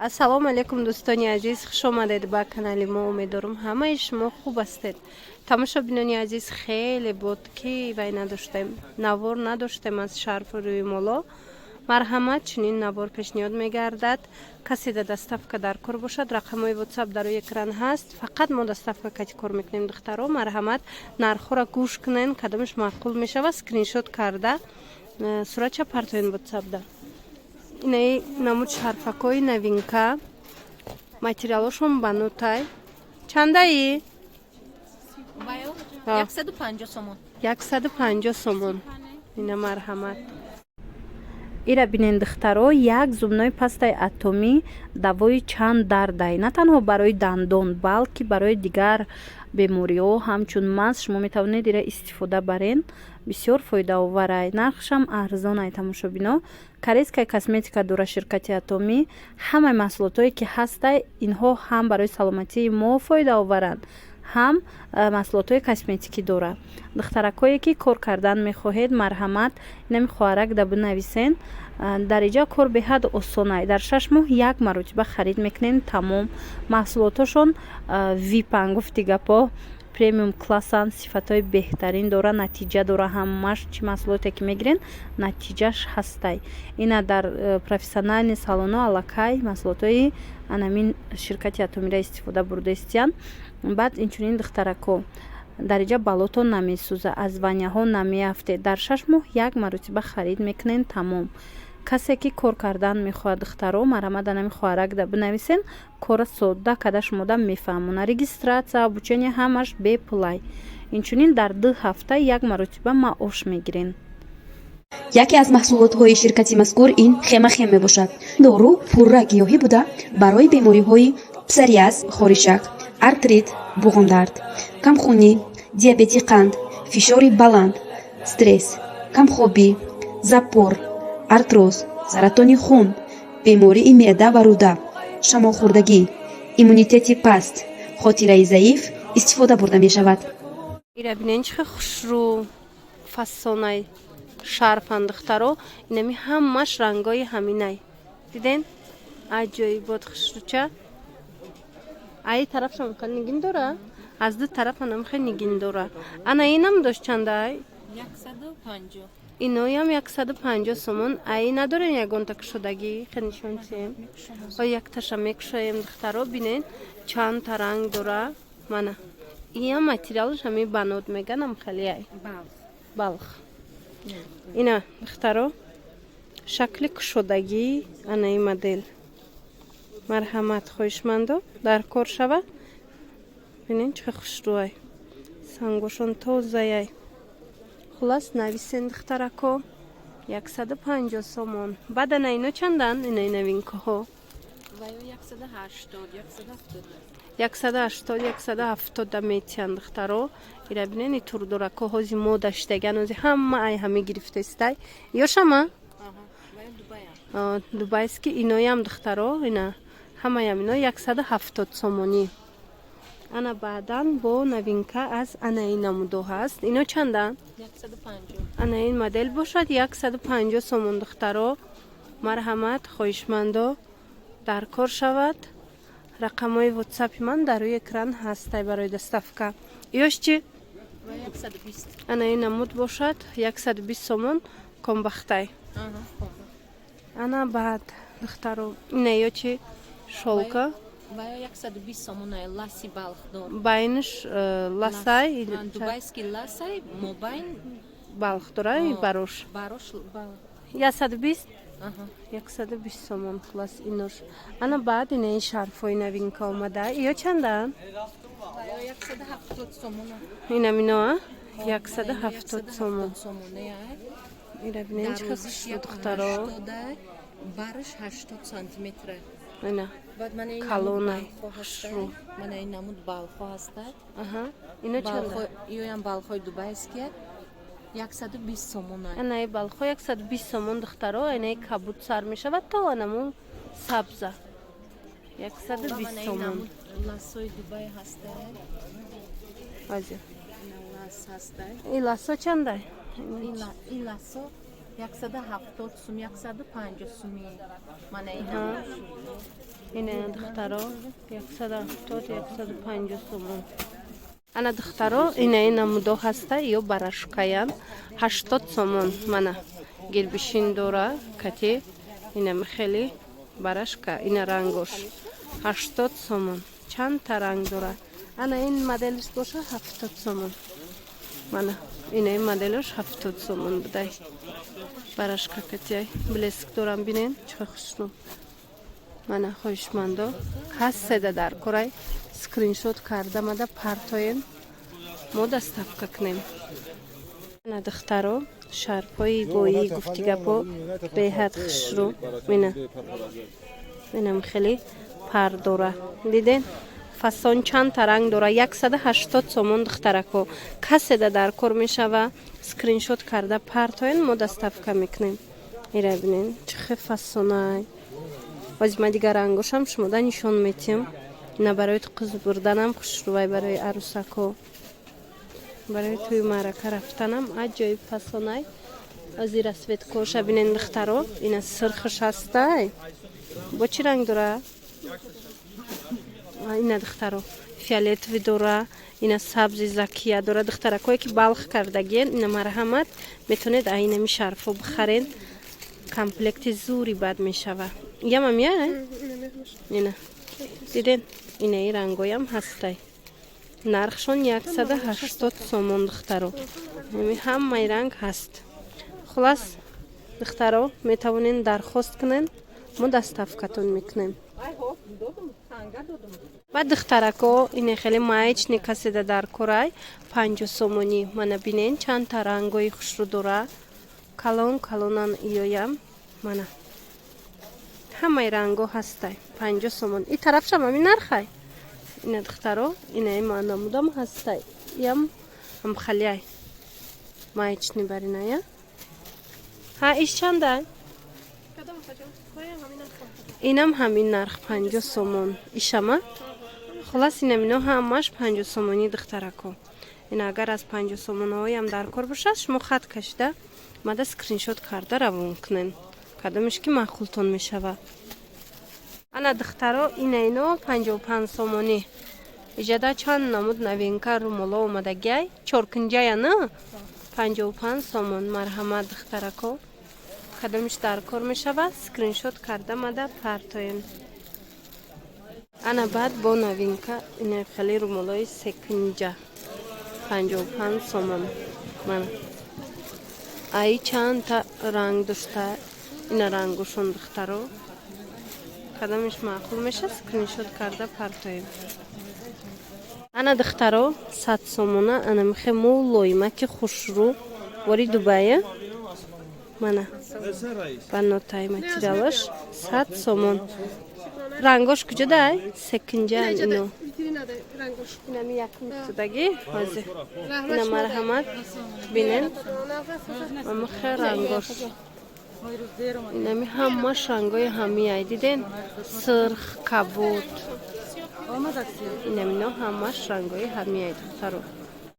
ассалому алайкум дӯстони азиз, хуш омадед ба канали мо. Умедворам ҳамаи шумо хуб ҳастед. Тамошобинони азиз, хеле буд ки вай надоштем, навор надоштем аз шарфу рӯи моло. Марҳамат, чунин навор пешниҳод мегардад. Касе да доставка дар кор бошад, рақамҳои WhatsApp дар рӯи экран ҳаст. Фақат мо доставка кати кор мекунем духтаро. Марҳамат, нархҳоро гӯш кунен, кадомаш маъқул мешавад, скриншот карда суратча партоен WhatsApp да. Инаи намуд шарфакои новинка, материалошон банутай. Чандаи? 150 сомон. 150 сомон. Ина марҳамат. Ира бинен духтаро, як зубнои пастаи атомӣ давои чанд дардай, на танҳо барои дандон, балки барои дигар бемориҳо ҳамчун мас шумо метавонед ира истифода барен. Бисёр фоидаоварай, нархшам арзонай. Тамошобино, корейская косметика дора ширкати атомӣ. Ҳамаи маҳсулотое ки ҳастай, инҳо ҳам барои саломатии мо фоидаоваранд, ҳам маҳсулотҳои косметикӣ дора. духтаракое ки кор кардан мехоҳед, марҳамат, инами хоҳарак да бинависен. Дариҷа кор беҳад осонай. Дар 6 моҳ як маротиба харид мекунем, тамом. маҳсулотошон випан гуфти гапо, премиум классан, сифатҳои беҳтарин дора, натиҷа дора. Ҳамаш чи маҳсулоте ки мегирен, натиҷаш ҳастай. Ина дар профессиональни салоно аллакай маҳсулотҳои анамин ширкати атомиро истифода бурдастиян. баъд инчунин духтарако, дариҷа балото намесӯза, аз ваняҳо намеафтед. дар 6 моҳ як маротиба харид мекунен, тамом. касе ки кор кардан мехоҳад духтаро, марҳамат анами хоҳарак да бинависен, кора содда када шумо да мефаҳмона. регистратсия, обучение ҳамаш беплай. инчунин дар 2 ҳафта як маротиба маош мегирен. яке аз маҳсулотҳои ширкати мазкур ин хемахем мебошад. дору пурра гиёҳӣ буда барои бемориҳои псориаз, хоришак, артрит, буғумдард, камхунӣ, диабети қанд, фишори баланд, стресс, камхобӣ, запор, артроз, саратони хун, бемории меъда ва рӯда, шамолхӯрдагӣ, иммунитети паст, хотираи заиф истифода бурда мешавад. ира бинен чихе хушрӯ фасонай шарфан духтаро. инами ҳамаш рангои ҳаминай. диден аҷоибот хушрӯча. ай тарафшам хел нигин дора, аз ду тараф анам хел нигин дора. ана инам дошт чандай? 150. иноям 150 сомон. ай надорен ягонта кушодагӣ хенишонсем. якташа мекушоем духтаро. бинен чандта ранг дора. мана иям материалш ҳами банод меганам хеле ай балх. ина духтаро шакли кушодагӣ анаи модел. марҳамат, хоҳишмандо, дар кор шавад. бинен чӣ хушрӯай, сангошон тозаяй. хулас нависен духтарако 150 сомон. баъд ана ино чандан? инаи новинкаҳо 180 да метиян духтаро. ира бинен итур дора коҳози модаштаган ози ҳама ай ҳами гирифтастай. ёшама дубайски иноям духтаро. ина ҳамаям ино 170 сомонӣ. ана баъдан бо новинка аз анаи намудо ҳаст. ино чандан? 150. анаин модел бошад 150 сомон духтаро. марҳамат, хоҳишмандо, дар кор шавад. рақамҳои WhatsApp-и ман дар рӯи экран ҳастай барои доставка. ёш чи? 120. анаин намуд бошад 120 сомон комбахтай. ана баъд духтаро ина ё чи шолка 120 сомон ласи балх дор. байнш ласай дубайский ласай мобайн балх дорай барош. барош бал. 120 120 сомон хулас инош. ана баъд инаи шарфҳои новинка омада. ё чандан? 170 сомон. инам иноа 170 сомон. ира бинен чӣ хушрӯ духтаро. барш 80 сантиметр. ина баъд ман ин калонай хушрӯ. ман ин намуд балхо ҳастад. ино чанда? ёям балхои дубайския 120 сомон. анаи балхо 120 сомон духтаро. анаи кабуд сар мешавад то анаму сабза 120 сомон. ласои дубай ҳастад. азия лас ҳастад. ин ласо чандай? ин ласо 170 сум, 150 суми. Мана ин Ина духтаро 170 150 сомон. Ана духтаро ина мудо ҳаста ё барашкаян 80 сомон. Мана гирбишин дора кати ина хели барашка ина рангош 80 сомон. Чанд та ранг дора. Ана ин моделиш боша 70 сомон. Мана ина моделиш 70 сомон будай. Барашка катяй блеск дорам бинен чӣ хушнум. Мана хоҳишмандо ҳастеда дар корай скриншот карда мада партоен мо доставка кунем. Мана духтаро шарпои бои гуфтигапо беҳад хушрӯ. Минам хеле пар дора. Диден фасон чанд та ранг дора. 180 сомон духтарако. Каседа дар кор мешава скриншот карда партоен мо доставка мекунем. Ира бинен чӣ фасонай. Возьма дигар ангошам шумода нишон метем. Ина барои қиз бурданам хушрӯвай барои арӯсако. Барои тӯи маърака рафтанам аҷоиб фасонай. Ази расветкоша бинен духтаро ина сирхиш ҳастай. Бо чӣ ранг дора? Ина духтаро фиолетови дора, ина сабзи закия дора. Духтаракое ки балх кардагиен ина марҳамат метавонед айнами шарфо бихарен. Комплекти зури бад мешава. Яма мияй? Ина. Диден инаи рангоям ҳастай. Нархшон 180 сомон духтаро. Ҳамаи ранг ҳаст. Хулас духтаро метавонен дархост кунен, мо доставкатон мекунем. Баъд духтарако ина хеле маечни каседа дар корай 50 сомонӣ. Мана бинен чанд та рангои хушрӯ дора. Калон калонан иёям. Мана ҳамаи ранго ҳастай 50 сомон. И тарафшам ҳамин нархай. Ина духтаро инаи ма намудам ҳастай. Ям амхалияй маечни бариная. Ҳа иш чандай? Инам ҳамин нарх 50 сомон. Ишама хулас инамино ҳамаш 50 сомонӣ духтарако. Ина агар аз 50 сомонаҳоям дар кор бошад шумо хат кашида мада скриншот карда равон кунен. Кадомиш ки маъқултон мешава. Ана духтаро инайно 55 сомонӣ. Иҷада чанд намуд новинка румоло омадагиай. Чоркунҷая на 55 сомон. Марҳамат духтарако. Кадомиш дар кор мешава скриншот карда мада партоен. Ана баъд бо новинка ина хеле румолои секунҷа 55 сомон. Мана ай чанд та ранг дошта ина рангошон духтаро. Кадомиш маъқул меша скриншот карда партоем. Ана духтаро 100 сомона ана мехе мо лоимаки хушрӯ вори Дубая. Мана ба нотай материалаш 100 сомон. Рангош куҷа дай? Секунҷа ино. Инами якум тудаги ҳозир. Ина марҳамат бинен. Амахе рангош. Инами ҳамаш рангои ҳамияй диден. Сирх, кабуд. Инамино ҳамаш рангои ҳамияй духтаро.